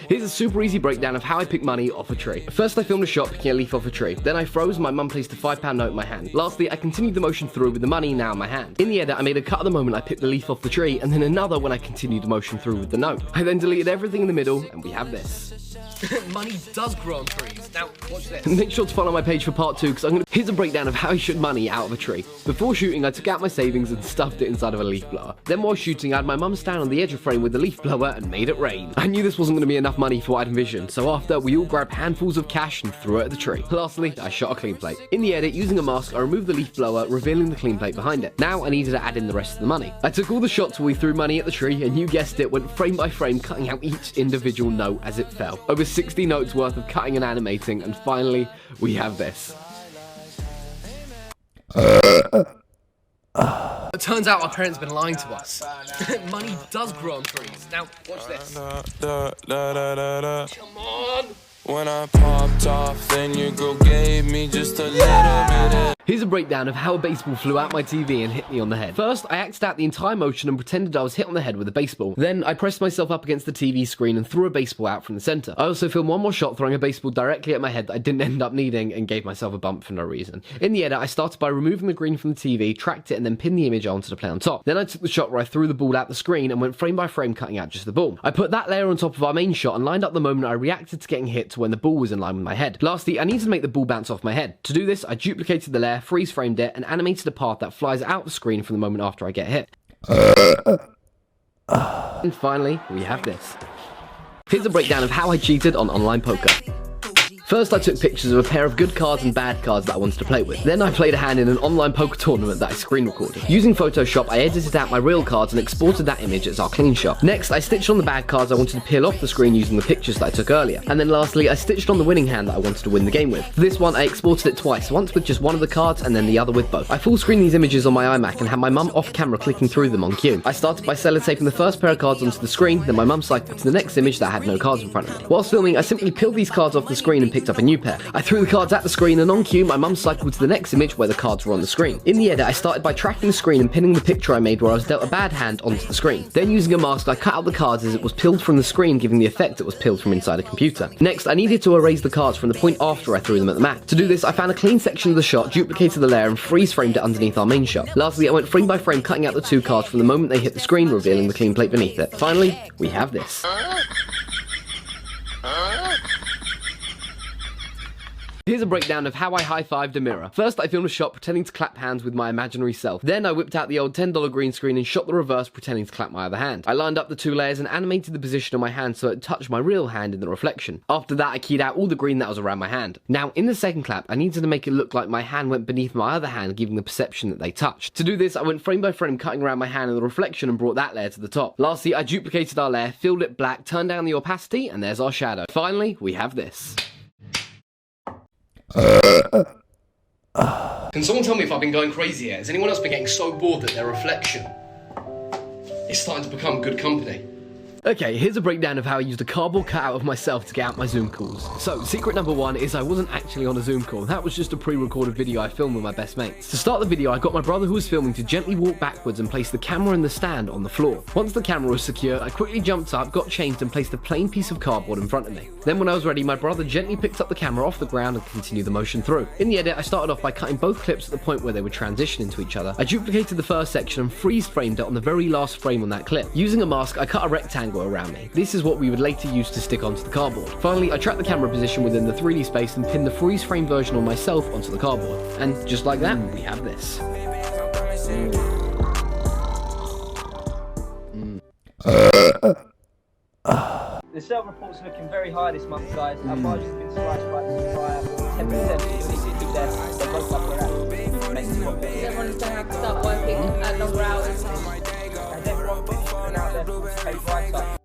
Here's a super easy breakdown of how I pick money off a tree. First I filmed a shot picking a leaf off a tree, then I froze and my mum placed a £5 note in my hand. Lastly, I continued the motion through with the money now in my hand. In the edit, I made a cut at the moment I picked the leaf off the tree, and then another when I continued the motion through with the note. I then deleted everything in the middle, and we have this. Money does grow on trees. Now, watch this. Make sure to follow my page for part 2, because here's a breakdown of how I shoot money out of a tree. Before shooting, I took out my savings and stuffed it inside of a leaf blower. Then while shooting, I had my mum stand on the edge of frame with the leaf blower and made it rain. I knew this wasn't going to be enough money for what I'd envisioned, so after, we all grabbed handfuls of cash and threw it at the tree. Lastly, I shot a clean plate. In the edit, using a mask, I removed the leaf blower, revealing the clean plate behind it. Now I needed to add in the rest of the money. I took all the shots where we threw money at the tree, and you guessed it, went frame by frame, cutting out each individual note as it fell. Over 60 notes worth of cutting and animating, and finally, we have this. It turns out our parents have been lying to us. Money does grow on trees. Now, watch this. Come on! When I popped off, then your girl gave me just a little bit of... Here's a breakdown of how a baseball flew out my TV and hit me on the head. First, I acted out the entire motion and pretended I was hit on the head with a baseball. Then, I pressed myself up against the TV screen and threw a baseball out from the center. I also filmed one more shot throwing a baseball directly at my head that I didn't end up needing and gave myself a bump for no reason. In the edit, I started by removing the green from the TV, tracked it, and then pinned the image onto the play on top. Then I took the shot where I threw the ball out the screen and went frame by frame cutting out just the ball. I put that layer on top of our main shot and lined up the moment I reacted to getting hit to when the ball was in line with my head. Lastly, I needed to make the ball bounce off my head. To do this, I duplicated the layer, freeze framed it, and animated a path that flies out the screen from the moment after I get hit. And finally, we have this. Here's a breakdown of how I cheated on online poker. First, I took pictures of a pair of good cards and bad cards that I wanted to play with. Then I played a hand in an online poker tournament that I screen recorded. Using Photoshop, I edited out my real cards and exported that image as our clean shot. Next, I stitched on the bad cards I wanted to peel off the screen using the pictures that I took earlier. And then lastly, I stitched on the winning hand that I wanted to win the game with. For this one, I exported it twice, once with just one of the cards and then the other with both. I full screened these images on my iMac and had my mum off camera clicking through them on cue. I started by sellotaping the first pair of cards onto the screen, then my mum cycled to the next image that had no cards in front of me. Whilst filming, I simply peeled these cards off the screen and picked up a new pair. I threw the cards at the screen, and on cue, my mum cycled to the next image where the cards were on the screen. In the edit, I started by tracking the screen and pinning the picture I made where I was dealt a bad hand onto the screen. Then using a mask, I cut out the cards as it was peeled from the screen, giving the effect it was peeled from inside a computer. Next, I needed to erase the cards from the point after I threw them at the mat. To do this, I found a clean section of the shot, duplicated the layer, and freeze framed it underneath our main shot. Lastly, I went frame by frame cutting out the two cards from the moment they hit the screen, revealing the clean plate beneath it. Finally, we have this. Here's a breakdown of how I high-fived a mirror. First, I filmed a shot pretending to clap hands with my imaginary self. Then I whipped out the old $10 green screen and shot the reverse pretending to clap my other hand. I lined up the two layers and animated the position of my hand so it touched my real hand in the reflection. After that, I keyed out all the green that was around my hand. Now, in the second clap, I needed to make it look like my hand went beneath my other hand, giving the perception that they touched. To do this, I went frame by frame cutting around my hand in the reflection and brought that layer to the top. Lastly, I duplicated our layer, filled it black, turned down the opacity, and there's our shadow. Finally, we have this. Can someone tell me if I've been going crazy here? Has anyone else been getting so bored that their reflection is starting to become good company? Okay, here's a breakdown of how I used a cardboard cutout of myself to get out my Zoom calls. So, secret number one is I wasn't actually on a Zoom call. That was just a pre-recorded video I filmed with my best mates. To start the video, I got my brother who was filming to gently walk backwards and place the camera and the stand on the floor. Once the camera was secure, I quickly jumped up, got changed, and placed a plain piece of cardboard in front of me. Then when I was ready, my brother gently picked up the camera off the ground and continued the motion through. In the edit, I started off by cutting both clips at the point where they would transition into each other. I duplicated the first section and freeze framed it on the very last frame on that clip. Using a mask, I cut a rectangle around me. This is what we would later use to stick onto the cardboard. Finally, I tracked the camera position within the 3D space and pinned the freeze frame version of myself onto the cardboard. And just like that, we have this. The sale report's looking very high this month, guys. Our margin's been sliced by the supplier. 10%, so we need to keep them. They're both up where Everyone's gonna have to start working at longer hours. and everyone puts out there, pay right up.